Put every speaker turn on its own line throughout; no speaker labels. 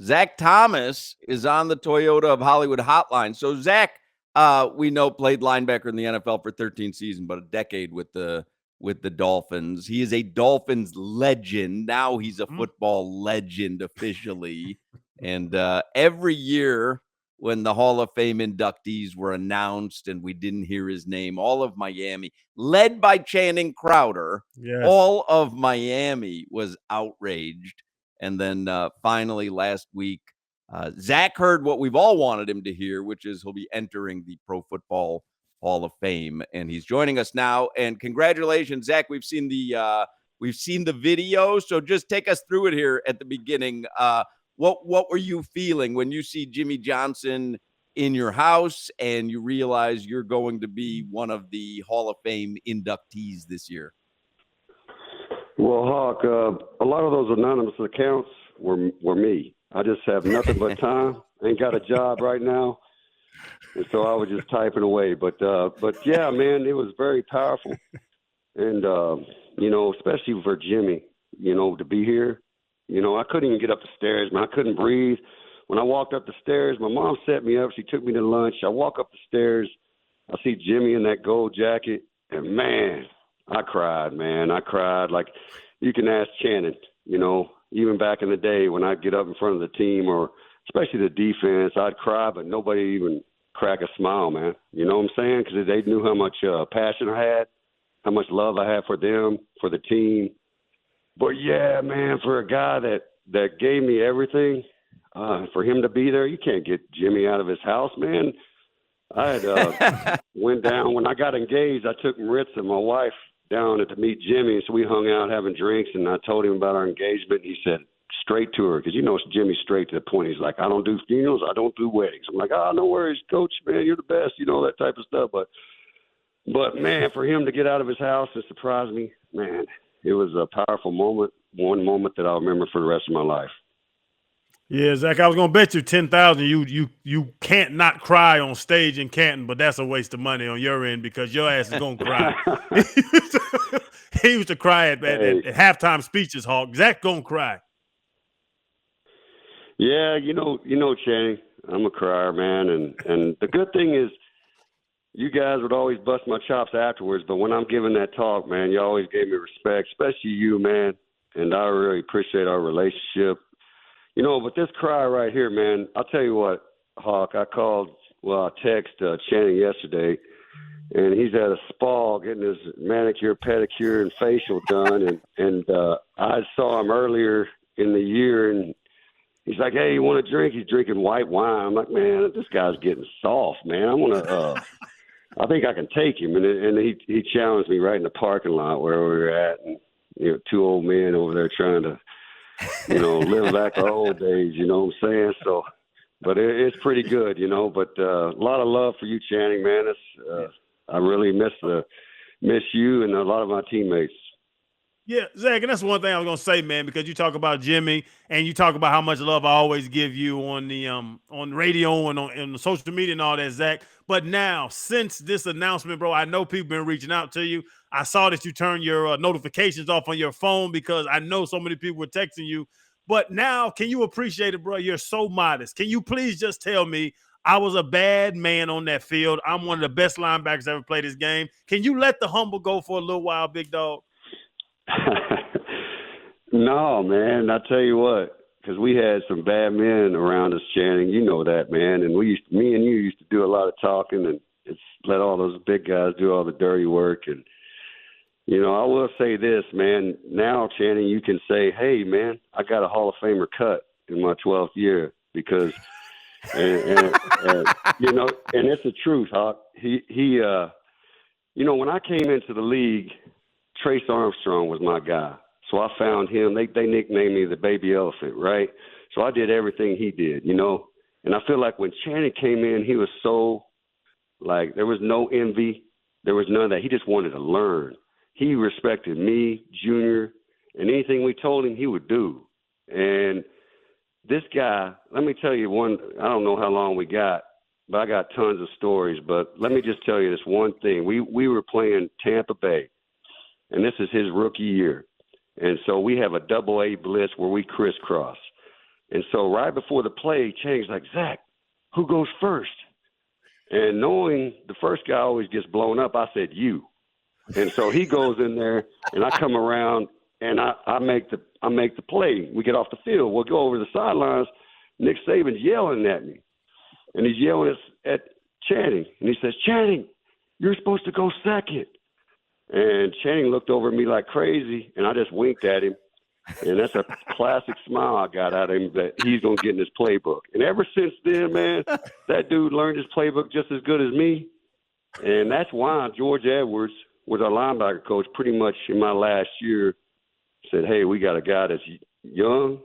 Zach Thomas is on the Toyota of Hollywood hotline. So Zach, we know played linebacker in the NFL for 13 seasons, but a decade with the Dolphins. He is a Dolphins legend. Now he's a football legend officially. And every year when the Hall of Fame inductees were announced and we didn't hear his name, all of Miami, led by Channing Crowder, all of Miami was outraged. And then finally last week, Zach heard what we've all wanted him to hear, which is he'll be entering the Pro Football Hall of Fame, and he's joining us now. And congratulations, Zach! We've seen the video, so just take us through it here at the beginning. What were you feeling when you see Jimmy Johnson in your house and you realize you're going to be one of the Hall of Fame inductees this year?
Well, Hawk, a lot of those anonymous accounts were me. I just have nothing but time. Ain't got a job right now, and so I was just typing away. But yeah, man, it was very powerful, and especially for Jimmy, to be here. I couldn't even get up the stairs, man. I couldn't breathe. When I walked up the stairs, my mom set me up. She took me to lunch. I walk up the stairs. I see Jimmy in that gold jacket, and man, I cried, man. I cried like you can ask Channing, even back in the day when I'd get up in front of the team or especially the defense, I'd cry, but nobody even crack a smile, man. You know what I'm saying? Because they knew how much passion I had, how much love I had for them, for the team. But, yeah, man, for a guy that gave me everything, for him to be there, you can't get Jimmy out of his house, man. I had went down. When I got engaged, I took Maritza, my wife, down to meet Jimmy. So we hung out having drinks, and I told him about our engagement. He said, straight to her, because it's Jimmy straight to the point. He's like, I don't do funerals. I don't do weddings. I'm like, no worries, Coach, man. You're the best, that type of stuff. But man, for him to get out of his house and surprise me, man, it was a powerful moment, one moment that I'll remember for the rest of my life.
Yeah, Zach, I was gonna bet you 10,000 you can't not cry on stage in Canton, but that's a waste of money on your end because your ass is gonna cry. He used to cry at halftime speeches, Hawk. Zach gonna cry.
Yeah, Channing, I'm a crier, man, and the good thing is you guys would always bust my chops afterwards, but when I'm giving that talk, man, you always gave me respect, especially you, man, and I really appreciate our relationship. But this cry right here, man, I'll tell you what, Hawk, I texted Channing yesterday, and he's at a spa getting his manicure, pedicure, and facial done, and I saw him earlier in the year, and he's like, hey, you want a drink? He's drinking white wine. I'm like, man, this guy's getting soft, man. I think I can take him. And he challenged me right in the parking lot where we were at, and two old men over there trying to, live back the old days, you know what I'm saying? So, but it's pretty good, but a lot of love for you, Channing, man. I really miss you and a lot of my teammates.
Yeah, Zach, and that's one thing I was going to say, man, because you talk about Jimmy and you talk about how much love I always give you on the on radio and on the social media and all that, Zach. But now, since this announcement, bro, I know people been reaching out to you. I saw that you turned your notifications off on your phone because I know so many people were texting you. But now, can you appreciate it, bro? You're so modest. Can you please just tell me I was a bad man on that field? I'm one of the best linebackers ever played this game. Can you let the humble go for a little while, big dog?
No, man. I tell you what, because we had some bad men around us, Channing. You know that, man. And me and you used to do a lot of talking and let all those big guys do all the dirty work. And I will say this, man. Now, Channing, you can say, "Hey, man, I got a Hall of Famer cut in my 12th year," because, and it's the truth, Hawk. He when I came into the league, Trace Armstrong was my guy. So I found him. They nicknamed me the baby elephant, right? So I did everything he did, And I feel like when Channing came in, he was so, there was no envy. There was none of that. He just wanted to learn. He respected me, Junior, and anything we told him he would do. And this guy, let me tell you one, I don't know how long we got, but I got tons of stories. But let me just tell you this one thing. We were playing Tampa Bay, and this is his rookie year. And so we have a double-A blitz where we crisscross. And so right before the play, Chang's like, Zach, who goes first? And knowing the first guy always gets blown up, I said, you. And so he goes in there, and I come around, and I make the play. We get off the field. We'll go over the sidelines. Nick Saban's yelling at me, and he's yelling at Channing. And he says, Channing, you're supposed to go second. And Channing looked over at me like crazy, and I just winked at him. And that's a classic smile I got out of him that he's going to get in his playbook. And ever since then, man, that dude learned his playbook just as good as me. And that's why George Edwards, with our linebacker coach, pretty much in my last year said, hey, we got a guy that's young,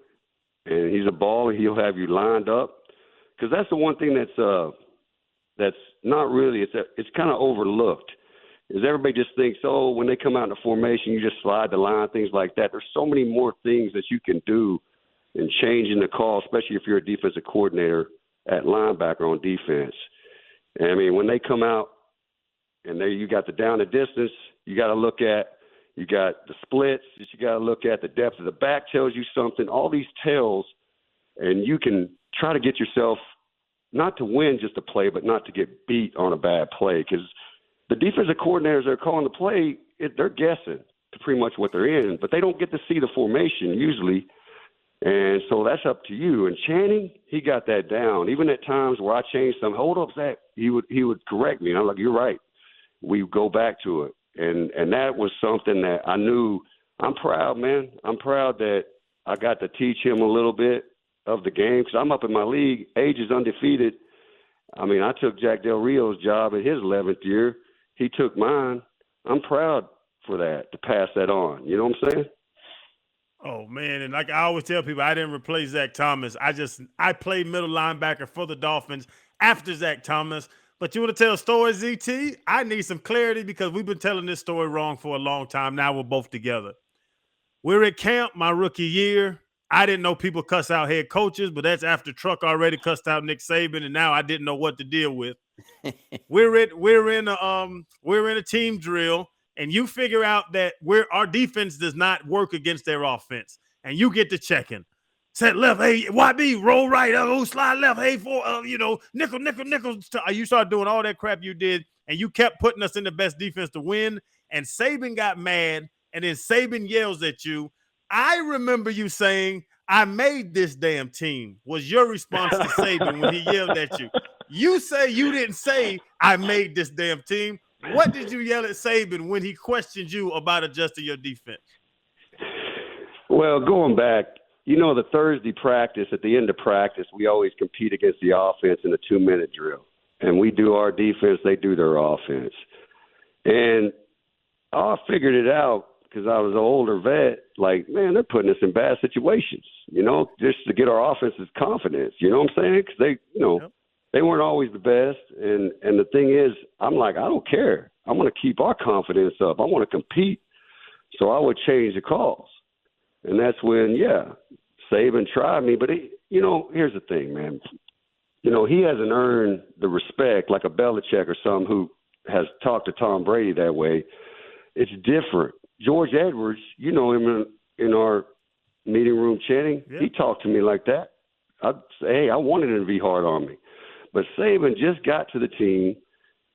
and he's a baller. He'll have you lined up. Because that's the one thing that's not really, it's kind of overlooked. Is everybody just thinks, oh, when they come out in the formation, you just slide the line, things like that. There's so many more things that you can do in changing the call, especially if you're a defensive coordinator at linebacker on defense. And, I mean, when they come out and you got the down and distance, you got to look at, you got the splits that you got to look at, the depth of the back tells you something, all these tells, and you can try to get yourself not to win just a play, but not to get beat on a bad play, because the defensive coordinators that are calling the play, they're guessing to pretty much what they're in, but they don't get to see the formation usually. And so that's up to you. And Channing, he got that down. Even at times where I changed some, hold up, Zach, he would correct me. And I'm like, you're right. We go back to it. And that was something that I knew. I'm proud, man. I'm proud that I got to teach him a little bit of the game, because I'm up in my league. Age is undefeated. I mean, I took Jack Del Rio's job in his 11th year. He took mine. I'm proud for that, to pass that on. You know what I'm saying?
Oh, man. And like I always tell people, I didn't replace Zach Thomas. I played middle linebacker for the Dolphins after Zach Thomas. But you want to tell a story, ZT? I need some clarity, because we've been telling this story wrong for a long time. Now we're both together. We're at camp my rookie year. I didn't know people cuss out head coaches, but that's after Truck already cussed out Nick Saban, and now I didn't know what to deal with. We're in a team drill, and you figure out that our defense does not work against their offense, and you get to checking. Set left, hey, YB, roll right, slide left, hey, nickel. You started doing all that crap you did, and you kept putting us in the best defense to win, and Saban got mad, and then Saban yells at you. I remember you saying, I made this damn team, was your response to Saban when he yelled at you. You say you didn't say, I made this damn team. What did you yell at Saban when he questioned you about adjusting your defense?
Well, going back, the Thursday practice, at the end of practice, we always compete against the offense in a 2-minute drill. And we do our defense, they do their offense. And I figured it out, because I was an older vet, like, man, they're putting us in bad situations, just to get our offense's confidence. You know what I'm saying? Because they, they weren't always the best. And the thing is, I'm like, I don't care. I want to keep our confidence up. I want to compete. So I would change the calls. And that's when, Saban tried me. But, here's the thing, man. He hasn't earned the respect like a Belichick or some who has talked to Tom Brady that way. It's different. George Edwards, you know him in our meeting room chatting. Yeah. He talked to me like that. I'd say, hey, I wanted him to be hard on me. But Saban just got to the team,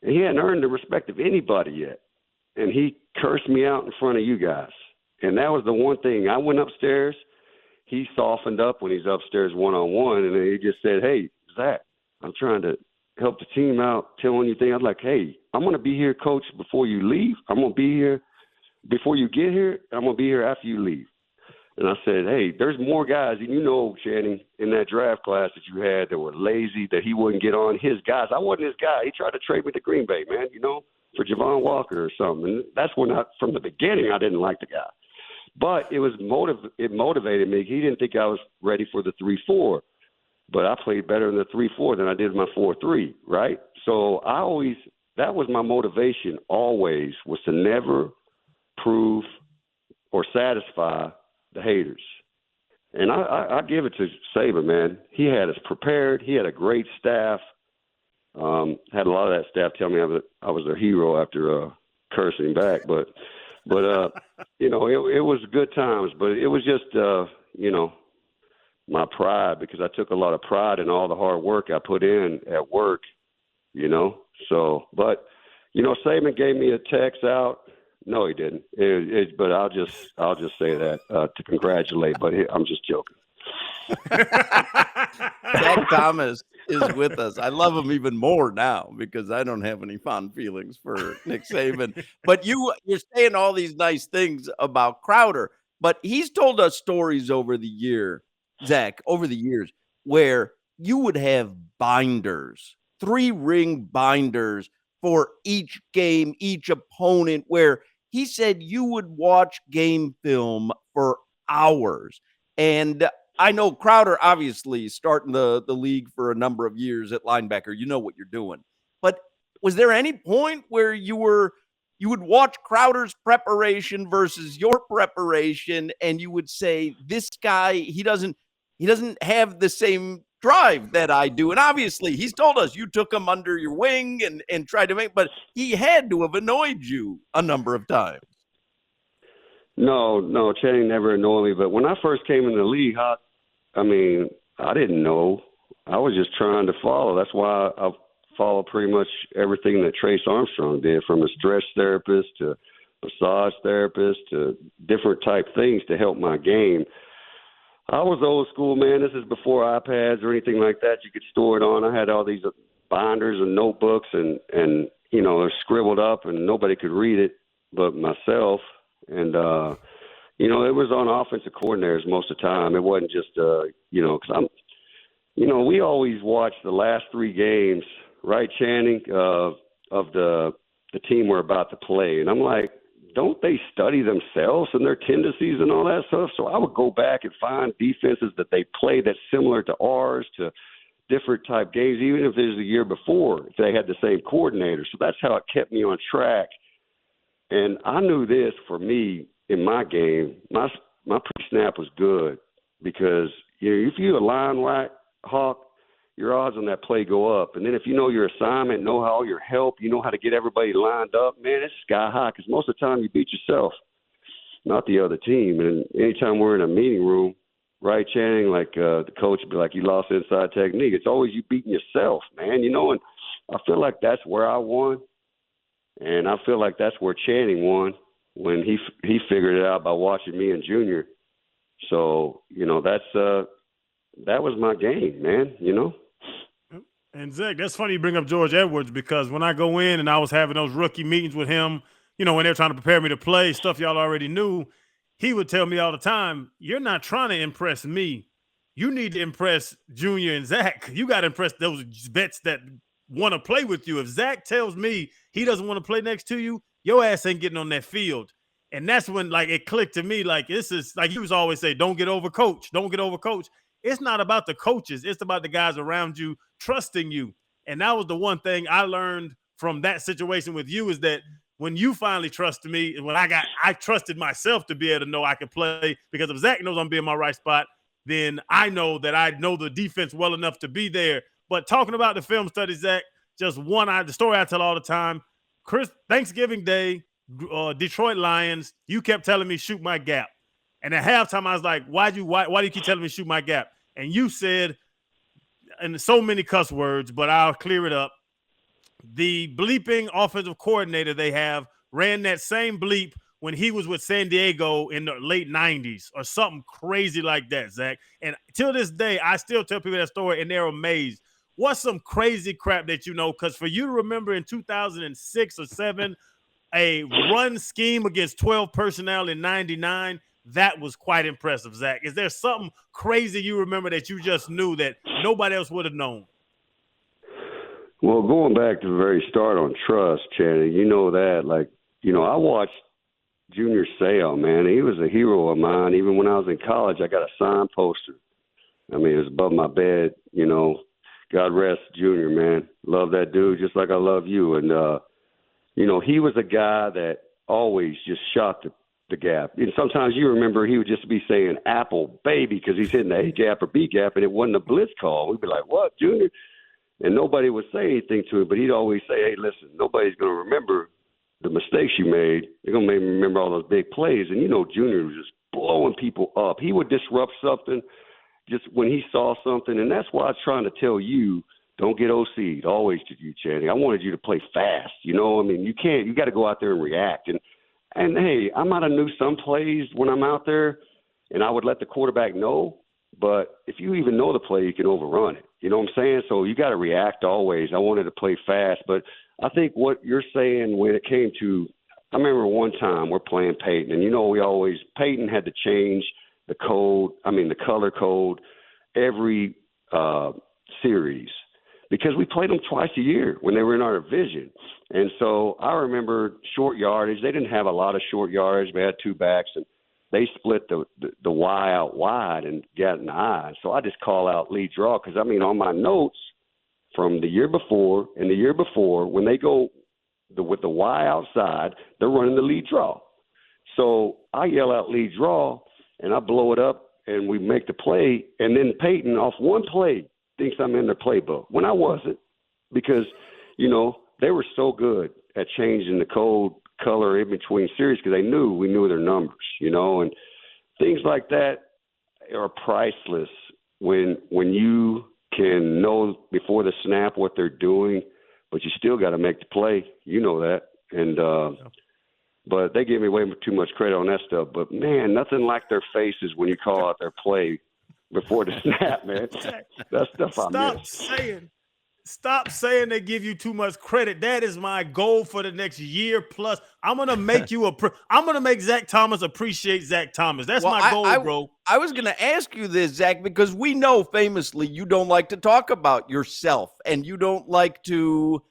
and he hadn't earned the respect of anybody yet. And he cursed me out in front of you guys. And that was the one thing. I went upstairs. He softened up when he's upstairs one-on-one, and then he just said, hey, Zach, I'm trying to help the team out, telling you things. I'm like, hey, I'm going to be here, coach, before you leave. I'm going to be here before you get here. I'm going to be here after you leave. And I said, hey, there's more guys, and Channing, in that draft class that you had that were lazy, that he wouldn't get on his guys. I wasn't his guy. He tried to trade me to Green Bay, man, for Javon Walker or something. And that's when from the beginning I didn't like the guy. But it motivated me. He didn't think I was ready for the 3-4. But I played better in the 3-4 than I did in my 4-3, right? So that was my motivation always, was to never prove or satisfy the haters. And I give it to Saban, man. He had us prepared. He had a great staff. Had a lot of that staff tell me I was their hero after cursing back. But it was good times. But it was just, my pride, because I took a lot of pride in all the hard work I put in at work, you know. So, but, you know, Saban gave me a text out. No, he didn't. But I'll just say that to congratulate. But I'm just joking.
Zach Thomas is with us. I love him even more now because I don't have any fond feelings for Nick Saban. But you're saying all these nice things about Crowder, but he's told us stories over the years, where you would have binders, 3-ring binders for each game, each opponent, where he said you would watch game film for hours. And I know Crowder obviously starting the league for a number of years at linebacker. You know what you're doing. But was there any point where you would watch Crowder's preparation versus your preparation and you would say, this guy, he doesn't have the same drive that I do? And obviously he's told us you took him under your wing and tried to make, but he had to have annoyed you a number of times.
No, Channing never annoyed me. But when I first came in the league, I didn't know. I was just trying to follow. That's why I followed pretty much everything that Trace Armstrong did, from a stretch therapist to massage therapist to different type things to help my game. I was old school, man. This is before iPads or anything like that. You could store it on. I had all these binders and notebooks and you know, they're scribbled up and nobody could read it but myself. And, you know, it was on offensive coordinators most of the time. It wasn't just, you know, because we always watch the last 3 games, right, Channing, of the team we're about to play. And I'm like, don't they study themselves and their tendencies and all that stuff? So I would go back and find defenses that they play that's similar to ours, to different type games, even if it was the year before, if they had the same coordinator. So that's how it kept me on track. And I knew this for me in my game, my pre-snap was good because, you know, if you align right, Hawk, your odds on that play go up. And then if you know your assignment, know how your help, you know how to get everybody lined up, man, it's sky high, because most of the time you beat yourself, not the other team. And anytime we're in a meeting room, right, Channing, like the coach would be like, you lost inside technique. It's always you beating yourself, man, you know. And I feel like that's where I won. And I feel like that's where Channing won, when he figured it out by watching me and Junior. So, you know, that was my game, man, you know.
And Zach, that's funny you bring up George Edwards, because when I go in and I was having those rookie meetings with him, you know, when they're trying to prepare me to play, stuff y'all already knew, he would tell me all the time, you're not trying to impress me. You need to impress Junior and Zach. You got to impress those vets that want to play with you. If Zach tells me he doesn't want to play next to you, your ass ain't getting on that field. And that's when, like, it clicked to me, like, this is, like you was always say, don't get over coach. Don't get over coach. It's not about the coaches. It's about the guys around you trusting you. And that was the one thing I learned from that situation with you, is that when you finally trusted me, and when I trusted myself to be able to know I could play, because if Zach knows I'm being in my right spot, then I know that I know the defense well enough to be there. But talking about the film study, Zach, just the story I tell all the time, Thanksgiving Day, Detroit Lions, you kept telling me shoot my gap. And at halftime, I was like, why do you keep telling me shoot my gap? And you said, and so many cuss words, but I'll clear it up, the bleeping offensive coordinator they have ran that same bleep when he was with San Diego in the late 90s or something crazy like that, Zach. And till this day, I still tell people that story, and they're amazed. What's some crazy crap that you know? Because for you to remember in 2006 or 7, a run scheme against 12 personnel in 99, that was quite impressive, Zach. Is there something crazy you remember that you just knew that nobody else would have known?
Well, going back to the very start on trust, Channing, you know that. Like, you know, I watched Junior Seau, man. He was a hero of mine. Even when I was in college, I got a signed poster. I mean, it was above my bed, you know. God rest Junior, man. Love that dude just like I love you. And, you know, he was a guy that always just shot the gap. And sometimes you remember he would just be saying apple, baby, because he's hitting the A gap or B gap, and it wasn't a blitz call. We'd be like, what, Junior? And nobody would say anything to him, but he'd always say, hey, listen, nobody's going to remember the mistakes you made. They're going to make me remember all those big plays. And, you know, Junior was just blowing people up. He would disrupt something, just when he saw something, and that's why I was trying to tell you, don't get OC'd, always to you, Channing. I wanted you to play fast. You got to go out there and react. And hey, I might have knew some plays when I'm out there, and I would let the quarterback know. But if you even know the play, you can overrun it. You know what I'm saying? So you got to react always. I wanted to play fast. But I think what you're saying when it came to – I remember one time we're playing Peyton, and, Peyton had to change the color code every series because we played them twice a year when they were in our division. And so I remember short yardage. They didn't have a lot of short yardage. We had two backs, and they split the Y out wide and got an I. So I just call out lead draw because, on my notes from the year before and the year before, when they go with the Y outside, they're running the lead draw. So I yell out lead draw, and I blow it up, and we make the play. And then Peyton, off one play, thinks I'm in their playbook when I wasn't because, they were so good at changing the color in between series because we knew their numbers, and things like that are priceless when you can know before the snap what they're doing, but you still got to make the play. You know that. And, but they gave me way too much credit on that stuff. But, man, nothing like their faces when you call out their play before the snap, man. That stuff I miss.
Stop saying they give you too much credit. That is my goal for the next year plus. I'm gonna make I'm gonna make Zach Thomas appreciate Zach Thomas. That's my goal, bro.
I was gonna ask you this, Zach, because we know famously you don't like to talk about yourself and you don't like to,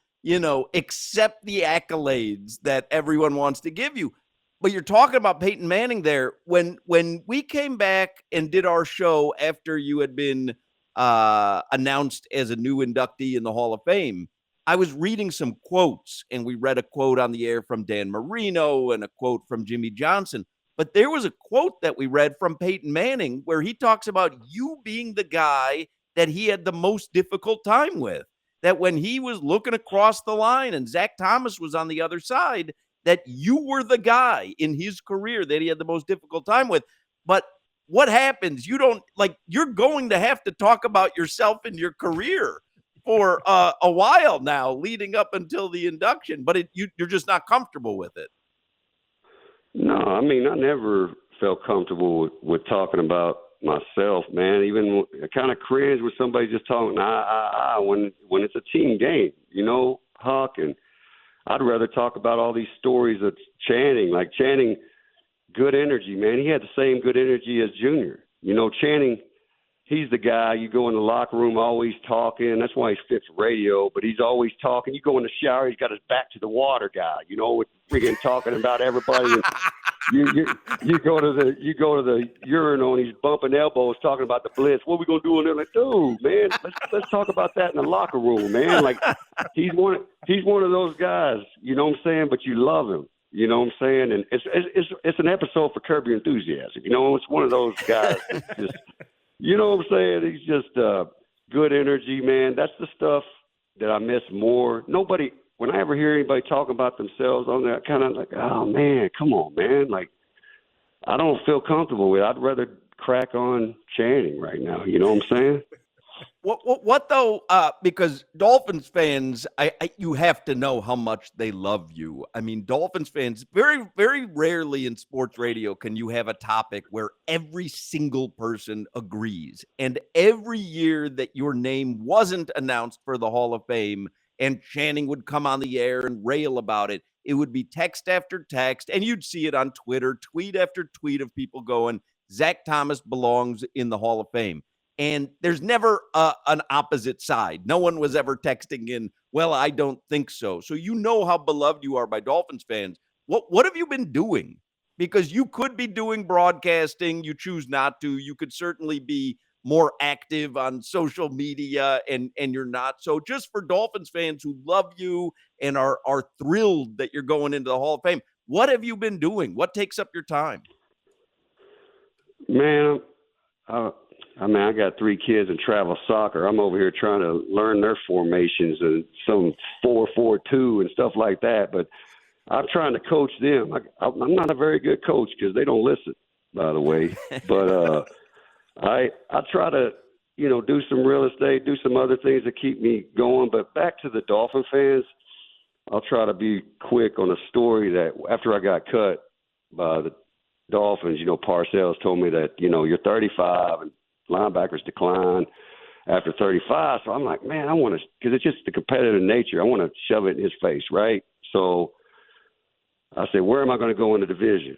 accept the accolades that everyone wants to give you. But you're talking about Peyton Manning there. When we came back and did our show after you had been announced as a new inductee in the Hall of Fame, I was reading some quotes, and we read a quote on the air from Dan Marino and a quote from Jimmy Johnson. But there was a quote that we read from Peyton Manning where he talks about you being the guy that he had the most difficult time with, that when he was looking across the line and Zach Thomas was on the other side, that you were the guy in his career that he had the most difficult time with. But what happens? You're going to have to talk about yourself and your career for a while now, leading up until the induction, but you're just not comfortable with it.
No, I never felt comfortable with talking about myself, man. Even I kind of cringe with somebody just talking when it's a team game, Huck, and I'd rather talk about all these stories of Channing, like Channing. Good energy, man. He had the same good energy as Junior. Channing, he's the guy. You go in the locker room always talking. That's why he's fit for radio, but he's always talking. You go in the shower, he's got his back to the water guy, with freaking talking about everybody. You go to the urinal and he's bumping elbows talking about the blitz. What are we going to do in there? Like, dude, man, let's talk about that in the locker room, man. Like, he's one of those guys, you know what I'm saying? But you love him. You know what I'm saying? And it's an episode for Curb Your Enthusiasm. It's one of those guys. Just, you know what I'm saying? He's just good energy, man. That's the stuff that I miss more. When I ever hear anybody talking about themselves on that, kind of like, oh, man, come on, man. Like, I don't feel comfortable with it. I'd rather crack on Channing right now. You know what I'm saying?
What though? Because Dolphins fans, you have to know how much they love you. Dolphins fans, very, very rarely in sports radio can you have a topic where every single person agrees. And every year that your name wasn't announced for the Hall of Fame and Channing would come on the air and rail about it, it would be text after text, and you'd see it on Twitter, tweet after tweet of people going, Zach Thomas belongs in the Hall of Fame. And there's never an opposite side. No one was ever texting in, well, I don't think so. So you know how beloved you are by Dolphins fans. What have you been doing? Because you could be doing broadcasting. You choose not to. You could certainly be more active on social media, and you're not. So just for Dolphins fans who love you and are thrilled that you're going into the Hall of Fame, what have you been doing? What takes up your time?
Man, I got 3 kids in travel soccer. I'm over here trying to learn their formations and some 4-4-2 and stuff like that. But I'm trying to coach them. I'm not a very good coach because they don't listen, by the way. But I try to, do some real estate, do some other things to keep me going. But back to the Dolphin fans, I'll try to be quick on a story that after I got cut by the Dolphins, Parcells told me that, you're 35 and linebackers decline after 35. So I'm like, man, I want to, because it's just the competitive nature. I want to shove it in his face, right? So I said, where am I going to go in the division?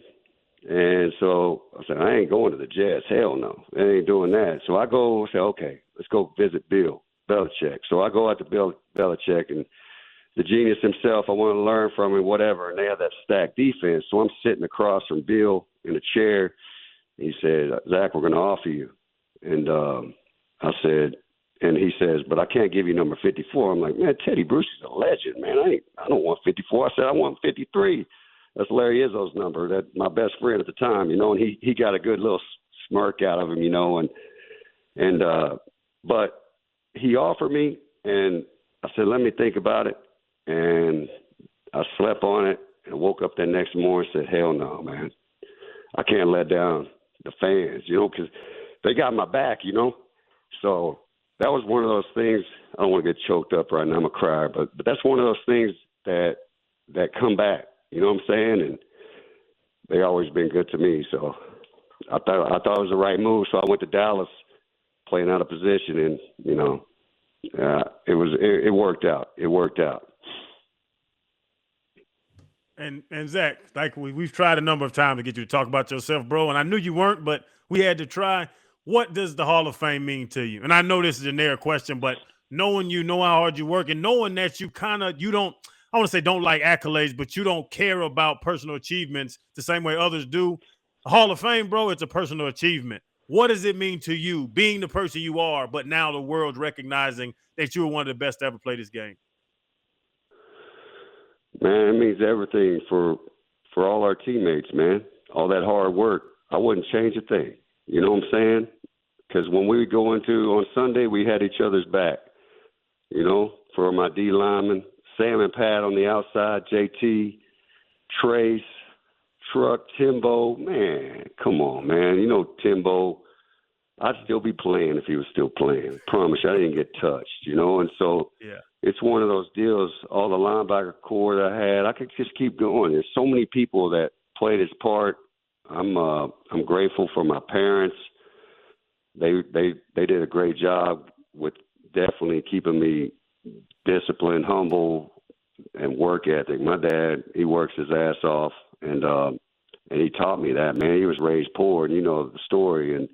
And so I said, I ain't going to the Jets. Hell no. I ain't doing that. So I go say, okay, let's go visit Bill Belichick. So I go out to Bill Belichick, and the genius himself, I want to learn from him, whatever. And they have that stacked defense. So I'm sitting across from Bill in a chair. He said, Zach, we're going to offer you. And I said, and he says, but I can't give you number 54. I'm like, man, Teddy Bruce is a legend, man. I don't want 54. I said, I want 53. That's Larry Izzo's number. That's my best friend at the time, and he got a good little smirk out of him, but he offered me, and I said, let me think about it, and I slept on it and woke up that next morning and said, hell no, man. I can't let down the fans, because they got my back, So that was one of those things. I don't want to get choked up right now. I'm a crier, but that's one of those things that come back. You know what I'm saying? And they always been good to me. So I thought it was the right move. So I went to Dallas, playing out of position, and it worked out. It worked out.
And Zach, like we've tried a number of times to get you to talk about yourself, bro. And I knew you weren't, but we had to try. What does the Hall of Fame mean to you? And I know this is a generic question, but knowing you know how hard you work, and knowing that you don't. I want to say don't like accolades, but you don't care about personal achievements the same way others do. The Hall of Fame, bro, it's a personal achievement. What does it mean to you being the person you are, but now the world's recognizing that you were one of the best to ever play this game?
Man, it means everything for all our teammates, man. All that hard work. I wouldn't change a thing. You know what I'm saying? Because when we would go on Sunday, we had each other's back. For my D linemen, Sam and Pat on the outside, JT, Trace, Truck, Timbo. Man, come on, man. Timbo, I'd still be playing if he was still playing. I promise you, I didn't get touched, And so It's one of those deals, all the linebacker core that I had, I could just keep going. There's so many people that played his part. I'm grateful for my parents. They did a great job with definitely keeping me disciplined, humble, and work ethic. My dad, he works his ass off, and he taught me that, man. He was raised poor, and you know the story, and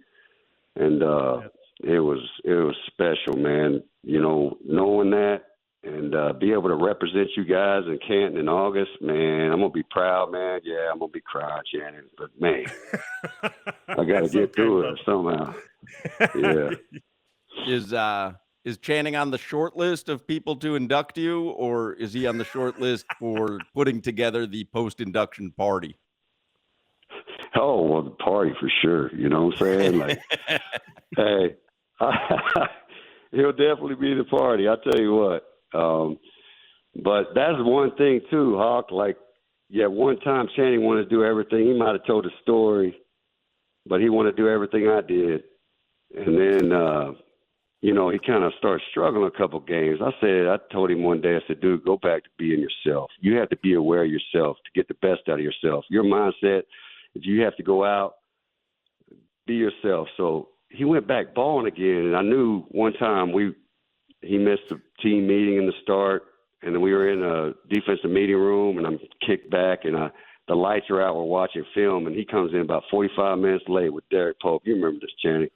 it was special, man. Knowing that and be able to represent you guys in Canton in August, man, I'm gonna be proud, man. Yeah, I'm gonna be crying, Shannon, but man, I gotta get through it somehow. Yeah.
Is Channing on the short list of people to induct you, or is he on the short list for putting together the post-induction party?
Oh, well, the party for sure. You know what I'm saying? Like, hey, he'll definitely be the party. I'll tell you what. But that's one thing, too, Hawk. Like, one time Channing wanted to do everything. He might have told a story, but he wanted to do everything I did. And then, he kind of started struggling a couple games. I told him one day, I said, dude, go back to being yourself. You have to be aware of yourself to get the best out of yourself. Your mindset is you have to go out, be yourself. So he went back balling again. And I knew one time he missed the team meeting in the start, and then we were in a defensive meeting room, and I'm kicked back, and the lights are out. We're watching film, and he comes in about 45 minutes late with Derek Pope. You remember this, Channing.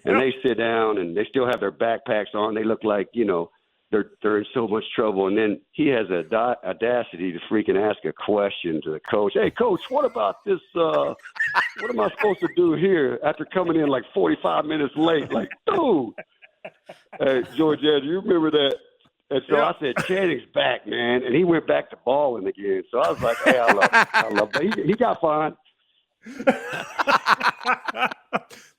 And they sit down, and they still have their backpacks on. They look like, they're in so much trouble. And then he has the audacity to freaking ask a question to the coach. Hey, coach, what about this? What am I supposed to do here after coming in like 45 minutes late? Like, dude. Hey, George, do you remember that? And so I said, Channing's back, man. And he went back to balling again. So I was like, hey, I love that. He got fined.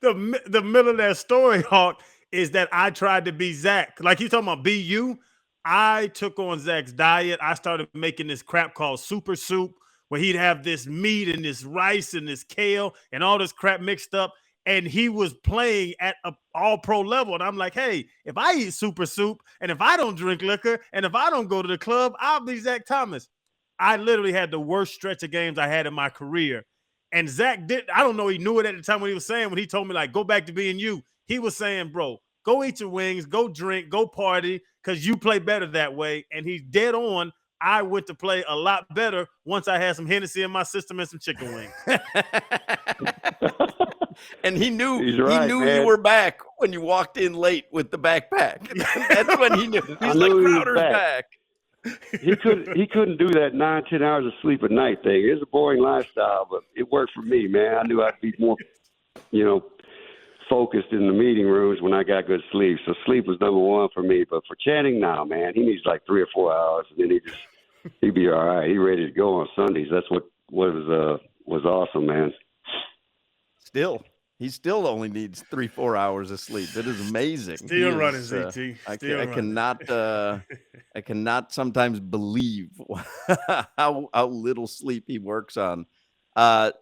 The middle of that story, Hawk, is that I tried to be Zach. Like you talking about be you. I took on Zach's diet. I started making this crap called super soup, where he'd have this meat and this rice and this kale and all this crap mixed up. and he was playing at a all-pro level. And I'm like, hey, if I eat super soup and if I don't drink liquor and if I don't go to the club, I'll be Zach Thomas. I literally had the worst stretch of games I had in my career. And Zach I don't know, he knew it at the time when he was saying, when he told me, like, go back to being you. He was saying, bro, go eat your wings, go drink, go party, because you play better that way. And he's dead on. I went to play a lot better once I had some Hennessy in my system and some chicken wings.
And he knew
right,
you
man.
were back when you walked in late with the backpack. That's when he knew. He's like, Crowder's back.
He couldn't do that 9-10 hours of sleep a night thing. It's a boring lifestyle, but it worked for me, man. I knew I'd be more, focused in the meeting rooms when I got good sleep. So sleep was number one for me. But for Channing now, man, he needs like 3 or 4 hours, and then he'd be all right. He ready to go on Sundays. That's what was awesome, man.
He still only needs 3-4 hours of sleep. It is amazing.
Still running, ZT.
I cannot sometimes believe how little sleep he works on.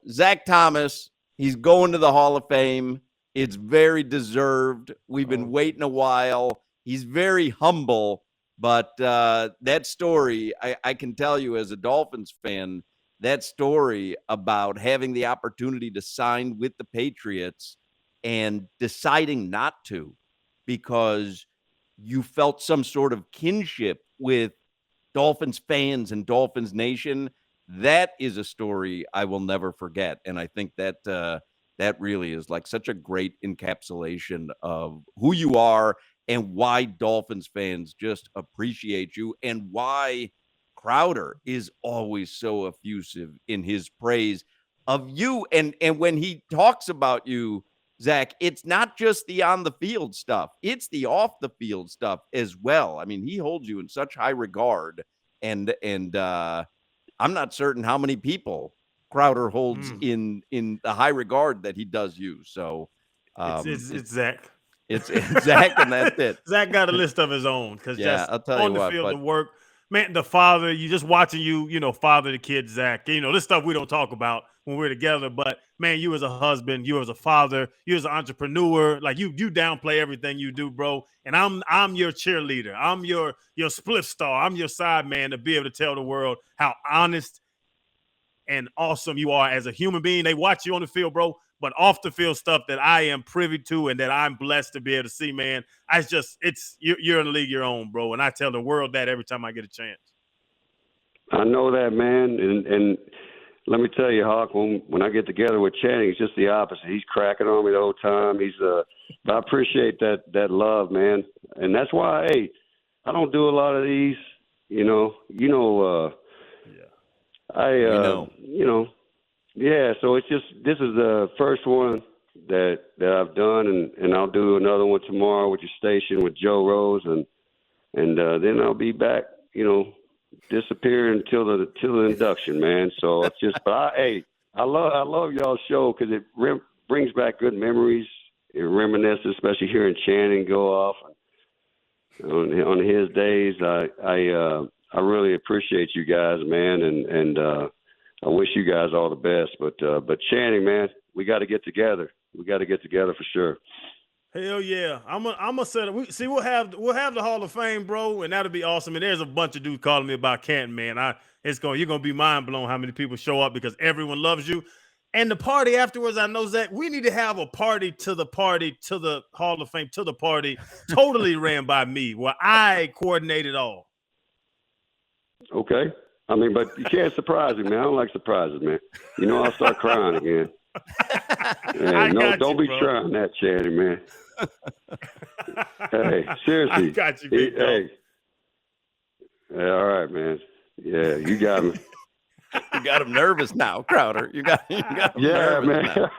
Zach Thomas, he's going to the Hall of Fame. It's very deserved. We've been waiting a while. He's very humble, but that story, I can tell you as a Dolphins fan, that story about having the opportunity to sign with the Patriots and deciding not to because you felt some sort of kinship with Dolphins fans and Dolphins Nation, that is a story I will never forget. And I think that that really is like such a great encapsulation of who you are and why Dolphins fans just appreciate you and why Crowder is always so effusive in his praise of you. And when he talks about you, Zach, it's not just the on the field stuff. It's the off the field stuff as well. I mean, he holds you in such high regard. And I'm not certain how many people Crowder holds in the high regard that he does you. So
it's Zach.
It's Zach, and that's it.
Zach got a list of his own because
I'll tell
on
you
the field of work. Man, the father, you just watching you, father the kid, Zach. This stuff we don't talk about when we're together. But, man, you as a husband, you as a father, you as an entrepreneur, like you downplay everything you do, bro. And I'm your cheerleader. I'm your split star. I'm your side man to be able to tell the world how honest and awesome you are as a human being. They watch you on the field, bro. But off the field stuff that I am privy to and that I'm blessed to be able to see, man, you're in the league your own, bro. And I tell the world that every time I get a chance. I
know that, man. And let me tell you, Hawk, when I get together with Channing, it's just the opposite. He's cracking on me the whole time. But I appreciate that love, man. And that's why, hey, I don't do a lot of these, Yeah, so it's just this is the first one that I've done, and I'll do another one tomorrow with your station with Joe Rose, and then I'll be back, disappearing until the induction, man. So it's just, but I love y'all's show because it brings back good memories. It reminisces, especially hearing Channing go off on his days. I really appreciate you guys, man, and I wish you guys all the best. But Channing, man, we got to get together. We got to get together for sure.
Hell yeah! I'm a set up. We'll have the Hall of Fame, bro, and that'll be awesome. And there's a bunch of dudes calling me about Canton, man. You're gonna be mind blown how many people show up because everyone loves you. And the party afterwards, I know, Zach, we need to have a party to the Hall of Fame, to the party, totally ran by me, where I coordinate it all.
Okay. I mean, but you can't surprise me, man. I don't like surprises, man. I'll start crying again. Man, don't be trying that, Channing, man. Hey, seriously.
I got you, big dog.
Hey. All right, man. Yeah, you got me.
You got him nervous now, Crowder. You got him nervous, man.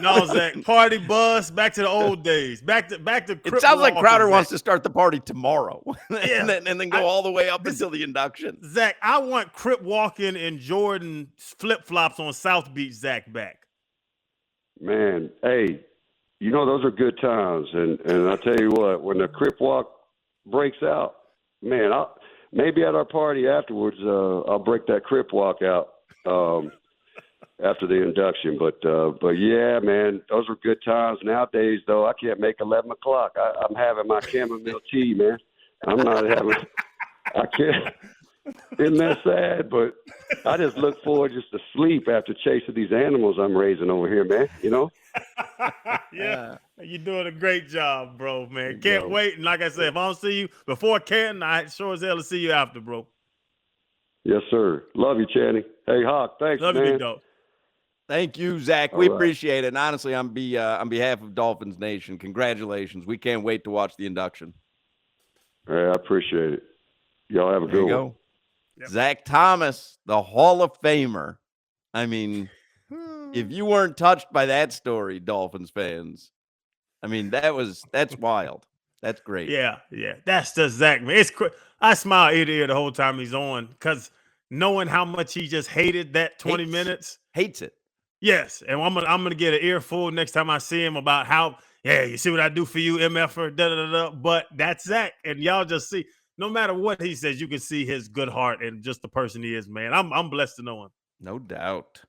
No, Zach, party bus, back to the old days. Back to
it sounds like Crowder
Zach
wants to start the party tomorrow. and then go all the way up until the induction.
Zach, I want Crip walking and Jordan flip-flops on South Beach Zach back.
Man, hey, those are good times. And I'll tell you what, when the Crip walk breaks out, man, maybe at our party afterwards, I'll break that Crip walk out. after the induction. But yeah, man, those were good times. Nowadays, though, I can't make 11 o'clock. I'm having my chamomile tea, man. I'm not having. I can't. Isn't that sad? But I just look forward just to sleep after chasing these animals I'm raising over here, man. You know?
Yeah, you're doing a great job, bro, man. Can't wait. And like I said, if I don't see you before Canton, I sure as hell to see you after, bro.
Yes, sir. Love you, Channing. Hey, Hawk, thanks,
Love
man.
you, big dog.
Thank you, Zach. We appreciate it. And honestly, on behalf of Dolphins Nation, congratulations. We can't wait to watch the induction.
I appreciate it. Y'all have a good one.
Yep. Zach Thomas, the Hall of Famer. I mean, if you weren't touched by that story, Dolphins fans, I mean, that's wild. That's great.
Yeah. That's just Zach, man. I smile ear to ear the whole time he's on because knowing how much he just hated that 20 minutes.
Hates it.
Yes. And I'm gonna get an earful next time I see him about how, yeah, you see what I do for you, MFer, da-da-da-da. But that's Zach. And y'all just see, no matter what he says, you can see his good heart and just the person he is, man. I'm blessed to know him.
No doubt.